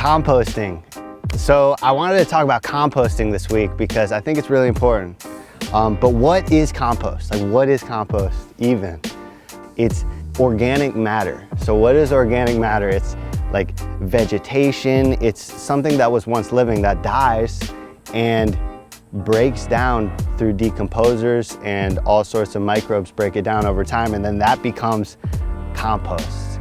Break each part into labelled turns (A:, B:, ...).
A: Composting. So I wanted to talk about composting this week because I think it's really important. But what is compost? Like, what is compost even? It's organic matter. So what is organic matter? It's like vegetation. It's something that was once living that dies and breaks down through decomposers, and all sorts of microbes break it down over time, and then that becomes compost.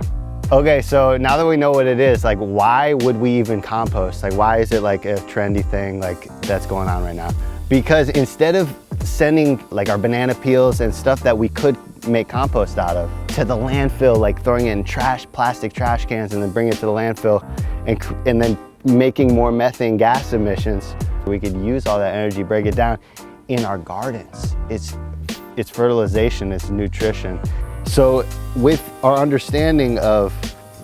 A: Okay, so now that we know what it is, like, why would we even compost? Like, why is it like a trendy thing like that's going on right now? Because instead of sending like our banana peels and stuff that we could make compost out of to the landfill, like throwing it in plastic trash cans and then bring it to the landfill and then making more methane gas emissions, we could use all that energy, break it down in our gardens. It's fertilization, it's nutrition. So with our understanding of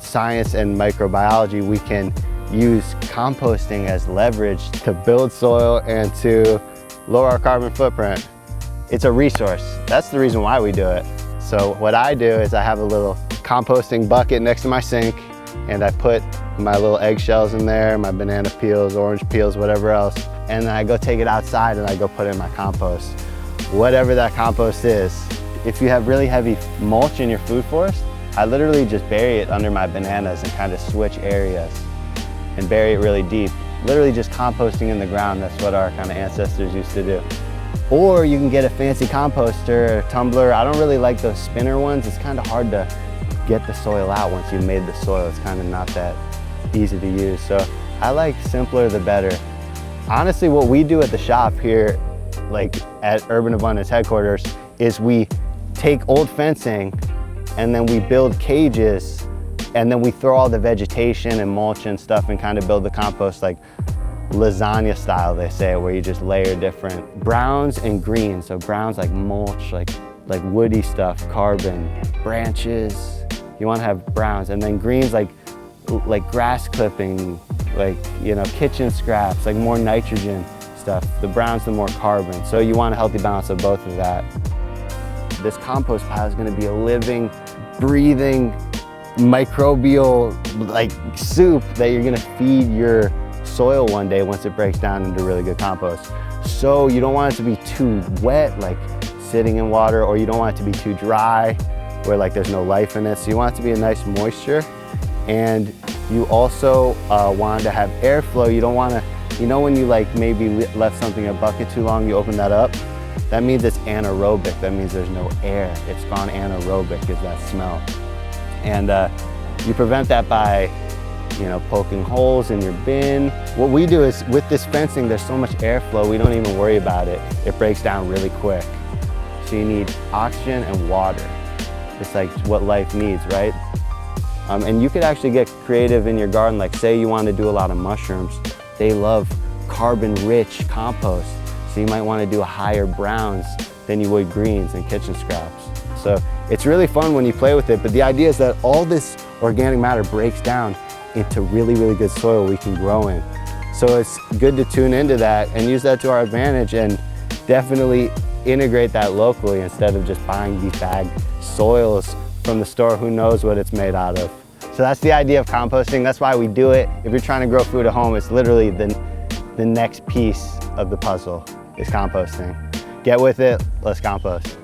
A: science and microbiology, we can use composting as leverage to build soil and to lower our carbon footprint. It's a resource. That's the reason why we do it. So what I do is I have a little composting bucket next to my sink, and I put my little eggshells in there, my banana peels, orange peels, whatever else, and then I go take it outside and I go put it in my compost. Whatever that compost is. If you have really heavy mulch in your food forest, I literally just bury it under my bananas and kind of switch areas and bury it really deep. Literally just composting in the ground. That's what our kind of ancestors used to do. Or you can get a fancy composter or tumbler. I don't really like those spinner ones. It's kind of hard to get the soil out once you've made the soil. It's kind of not that easy to use. So I like simpler the better. Honestly, what we do at the shop here, like at Urban Abundance headquarters, is we take old fencing and then we build cages, and then we throw all the vegetation and mulch and stuff and kind of build the compost like lasagna style, they say, where you just layer different browns and greens. So browns like mulch, like woody stuff, carbon, branches. You want to have browns, and then greens like grass clipping, like, you know, kitchen scraps, like more nitrogen stuff. The browns, the more carbon. So you want a healthy balance of both of that. This compost pile is going to be a living, breathing, microbial like soup that you're going to feed your soil one day once it breaks down into really good compost. So you don't want it to be too wet, like sitting in water, or you don't want it to be too dry where like there's no life in it. So you want it to be a nice moisture, and you also want to have airflow. You don't want to, you know, when you like maybe left something in a bucket too long, you open that up, that means it's anaerobic. That means there's no air. It's gone anaerobic, is that smell. And you prevent that by, you know, poking holes in your bin. What we do is, with this fencing, there's so much airflow, we don't even worry about it. It breaks down really quick. So you need oxygen and water. It's like what life needs, right? And you could actually get creative in your garden. Like, say you want to do a lot of mushrooms. They love carbon-rich compost. So you might want to do a higher browns than you would greens and kitchen scraps. So it's really fun when you play with it, but the idea is that all this organic matter breaks down into really, really good soil we can grow in. So it's good to tune into that and use that to our advantage, and definitely integrate that locally instead of just buying these bagged soils from the store. Who knows what it's made out of. So that's the idea of composting. That's why we do it. If you're trying to grow food at home, it's literally the next piece of the puzzle is composting. Get with it, let's compost.